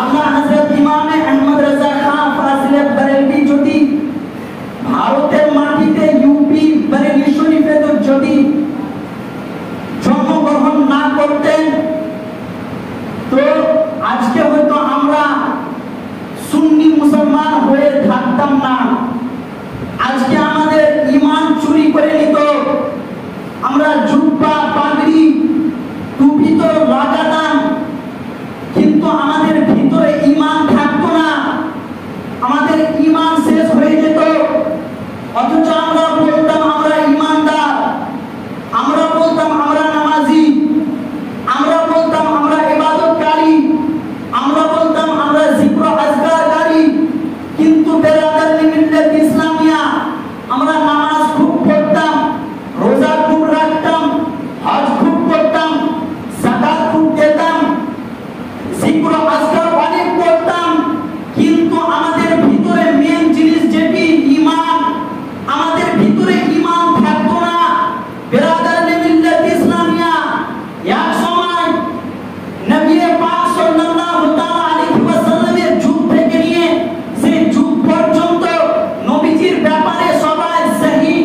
আমরা হযরত ইমাম আহমদ রাজা খান ফাজিলে বরেলভী যদি ভারতের মাটিতে ইউপি বরেলি শরীফে তো যদি জন্মগ্রহণ না করতেন তো আজকে হয়তো আমরা সুন্নি মুসলমান হয়ে থাকতাম না। আজকে আমাদের ঈমান চুরি করে নিত। আমরা জুব্বা পাগড়ি টুপি তো লাগাতাম, কিন্তু আমাদের ভিতরে ঈমান থাকতো না, আমাদের ঈমান শেষ হয়ে যেত। অথচ আমরা বলতাম আমরা ঈমানদার, আমরা বলতাম আমরা নামাজি, আমরা বলতাম আমরা ইবাদতকারী, আমরা বলতাম আমরা জিক্র আজকারকারী, কিন্তু বেরাদার মিল্লাত ইসলামিয়া আমরা নামাজ খুব পড়তাম, রোজা খুব রাখতাম, হজ খুব করতাম, যাকাত খুব দিতাম, জিক্র আজকার অনেক করতাম, কিন্তু আমাদের ভিতরে মেন জিনিস যেটি ঈমান, আমাদের ভিতরে ঈমান থাকতো না। বেরাদার মিল্লাত ইসলামিয়া এক সময় নবী পাক সাল্লাল্লাহু তাআলা আলাইহি ওয়াসাল্লামের যুগ থেকে নিয়ে সেই যুগ পর্যন্ত নবীজির ব্যাপারে সবাই সহিহ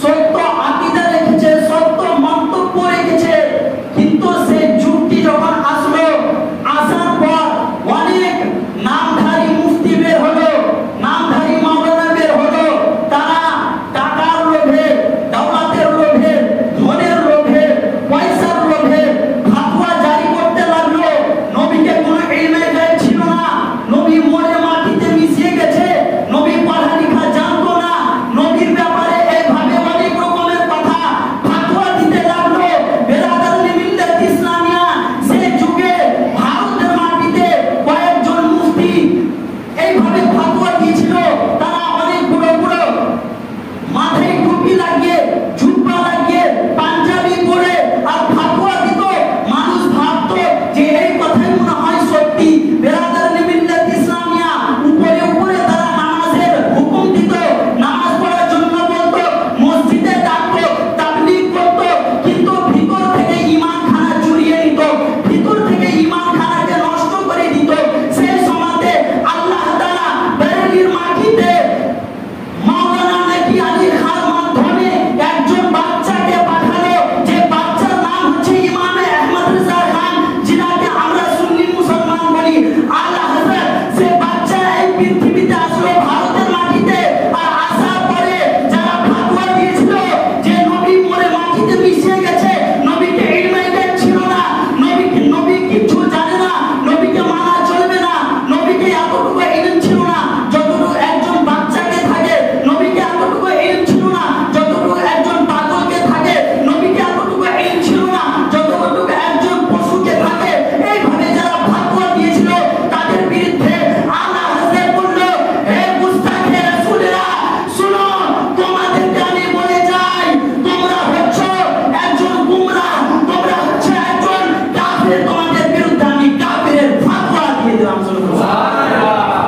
সত্য আকীদা রেখেছে, সত্য মন্তব্য রেখেছে, কিন্তু সেই যুগটি যখন আসলো, আসার পর অনেক নামধারী মুফতি বের হলো, নামধারী মাওলানা বের হলো। তারা টাকার লোভে, দৌলতের লোভে, ধনের লোভে, পয়সার লোভে ফতোয়া জারি করতে লাগলো। নবীকে কোনো ইলমে গায়ব ছিল না, নবী মরে মাটিতে মিশিয়ে গেছে, নবী পড়ালেখা জানতো না, নবীর ব্যাপারে এইভাবে অনেক রকমের কথা ফতোয়া দিতে লাগলো। বেরাদার মিল্লাত ইসলামিয়া সেই যুগে ভারতের মাটিতে কয়েকজন মুফতি এইভাবে ফতোয়া দিয়েছিল। তারা অনেক বড় বড় মাথায় টুপি লাগিয়ে, জুব্বা লাগিয়ে, পাঞ্জাবি পরে আর ফতোয়া দিত। মানুষ ভাবতো যে এই কথাই মনে হয় সত্যি। বেরাদার মিল্লাত ইসলামিয়া উপরে উপরে তারা নামাজের হুকুম দিত, নামাজ পড়ার জন্য বলতো, মসজিদে ডাকতো, তাবলীগ করতো, কিন্তু ভিতর থেকে ঈমান খানা চুরিয়ে নিত, ভিতর থেকে ঈমান খানাকে নষ্ট করে দিত। সেই সময়তে আল্লাহ তাআলা বেরেলির মাটিতে মাওলানা নাকি আলী খান মাধ্যমে একজন বাচ্চাকে পাঠালো, যে বাচ্চার নাম হচ্ছে ইমাম আহমদ রেজা খান, যিনাকে আমরা সুন্নি মুসলমান বলি। আলা হযরত সে বাচ্চা এই পৃথিবীতে আসলো ভারতের মাটিতে। আর আসার পরে যারা ফতোয়া দিয়েছিল যে নবী মরে মাটিতে মিশে গেছে, নবীকে ইলমে গায়ব ছিল না, নবী কিছু জানে না, নবীকে মানা চলবে না, নবীকে এতটুকু ইলম ছিল না যতটুকু একজন বাচ্চাকে থাকে, নবীকে এতটুকু ইলম ছিল না যতটুকু একজন পাগলকে থাকে, নবীকে এতটুকু ইলম ছিল না যতটুকু একজন পশুকে থাকে। এইভাবে যারা ফতোয়া দিয়েছিল তাদের বিরুদ্ধে আলা হযরত বলল, হে মুস্তাকে রাসূলেরা, শুনো, তোমাদেরকে আমি বলে যাই, তোমরা হচ্ছ একজন গুমরাহ, তোমরা হচ্ছে একজন কাফের, তোমাদের বিরুদ্ধে আমি কাফেরের ফতোয়া দিয়ে দিলাম। সুবহানাল্লাহ।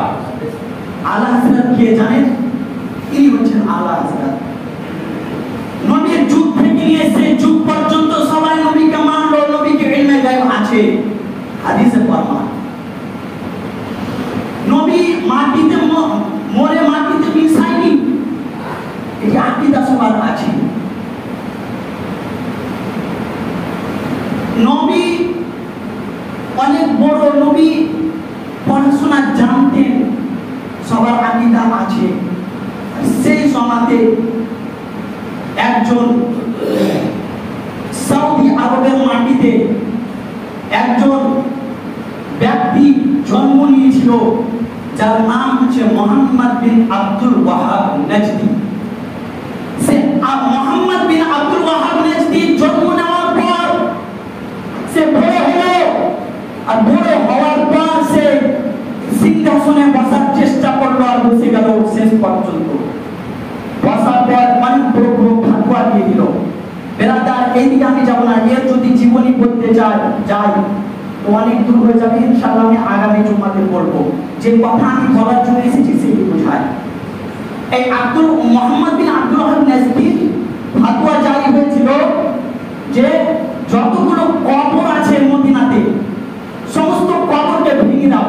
আলা হযরত কে জানেন? ইনি হচ্ছেন আলা হযরত। নবীর যুগ থেকে নিয়ে সেই যুগ পর্যন্ত সবাই নবীকে মানলো, নবীকে ইলমে গায়ব আছে, হাদিসে প্রমাণ। নবী মাটিতে মরে মাটিতে মিশায়নি, এই আকীদা সবার আছে। নবী অনেক বড় নবী, পড়াশোনা জানতেন, সবার আকীদা আছে। সেই সময়তে একজন সৌদি আরবের মাটিতে একজন ব্যক্তি জন্ম নিয়েছিল, যার নাম হচ্ছে মুহাম্মদ বিন আব্দুল ওয়াহাব নজদি। সে মুহাম্মদ বিন আব্দুল ওয়াহাব নজদি জন্ম নেওয়ার পর সে বড় হলো, আর বড় হওয়ার পর সে সিংহাসনে বসার চেষ্টা করলো, আর বসে গেল শেষ পর্যন্ত। বসার পর অনেক বড় বড় ফতোয়া দিয়ে দিল। বেরাদার, এইদিকে আমি যাবো না, এর যদি জীবনী পড়তে যাই তো অনেক দূর হয়ে যাবে। ইনশাআল্লাহ আমি আগামী জুমাতে বলবো। যে কথা আমি বলার জন্য এসেছি সেটি বোঝায়। এই মুহাম্মদ বিন আব্দুল ওয়াহাব নজদি ফতোয়া জারি হয়েছিল যে যতগুলো কবর আছে মদিনাতে সমস্ত কবরকে ভেঙে দাও,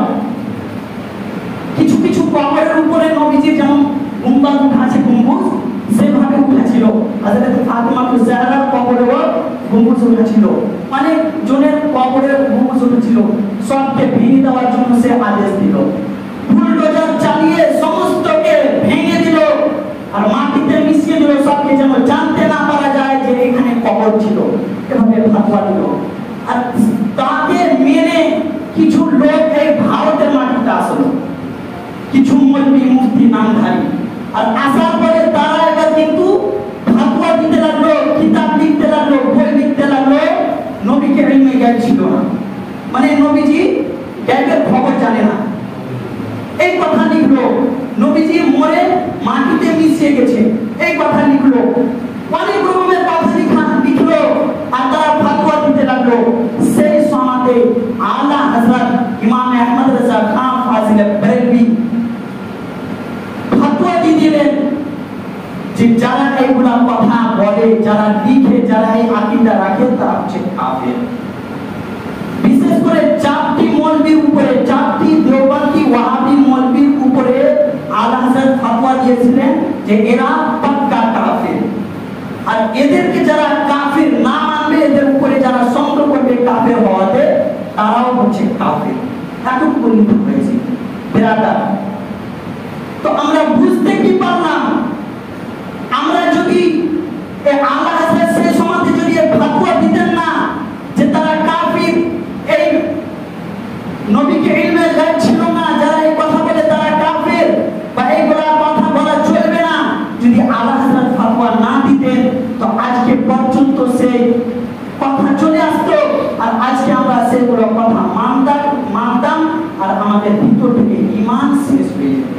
নবীজির যেমন গুম্বাদ উঠা আছে গম্বুজ, সেভাবে উঠেছিল হযরত ফাতিমা জাহরার কবরেও গম্বুজ উঠেছিল, মানে জনের কবরের গম্বুজ উঠেছিল। সবকে ভেঙে দেওয়ার জন্য সে আদেশ দিল, বুলডোজার চালিয়ে সমস্তকে ভেঙে দিল আর মাটিতে মিশিয়ে দিল, সবকে যেন জানতে না পারা যায় যে এখানে কবর ছিল। এভাবে ফাতোয়া দিল। আর তাকে মেনে কিছু লোক এই ভারতের মাটিতে আসলো, কিছু মৌলবি মুফতি নামধারী। আর আসার পরে তারা এবার কিন্তু ফাতোয়া দিতে লাগলো, কিতাব লিখতে লাগলো, বই লিখতে লাগলো। নবীকে ইলমে গায়ব ছিল না, মানে নবীজি গায়বের খবর জানে না, এই কথা লিখলো। নবীজি মরে মাটিতে মিশিয়ে গেছে, এই কথা লিখলো। অনেক রকমের কথা লিখলো আর তারা ফাতোয়া দিতে লাগলো। সেই সমাজে আলা হযরত ইমাম আহমদ রাজা খান ফাজিল বেরেলভী ফাতোয়া দিলেন যে যারা এইগুলা কথা বলে, যারা লিখে, যারা এই আকীদা রাখে, তারা হচ্ছে কাফের। বিশেষ করে চারটি মৌলবীর উপরে, চারটি দেওবন্দি ওয়াহাবি মৌলবীর উপরে আলা হযরত ফাতোয়া দিয়েছিলেন যে এরা পাক্কা কাফের। আর এদেরকে যারা কাফের না মানবে, এদের উপরে যারা সন্দেহ করবে কাফের হওয়াতে, তারাও হচ্ছে কাফের। এতটুকু লিখতে হয়েছে বেরাদার। তো আমরা বুঝতে কি পারলাম, আমরা যদি আল্লাহ হযরত সেই সমাজে যদি ফাতোয়া দিতেন না যে তারা কাফির, এই নবীকে ইলমে গায়ব ছিল না, যারা এই কথা বলে তারা কাফির বা এইগুলা কথা বলা চলবে না, যদি আল্লাহ হযরত ফাতোয়া না দিতেন, তো আজকে পর্যন্ত সেই কথা চলে আসতো। আর আজকে আমরা সেগুলো কথা মানতাম আর আমাদের ভিতর থেকে ঈমান শেষ হয়ে যেত।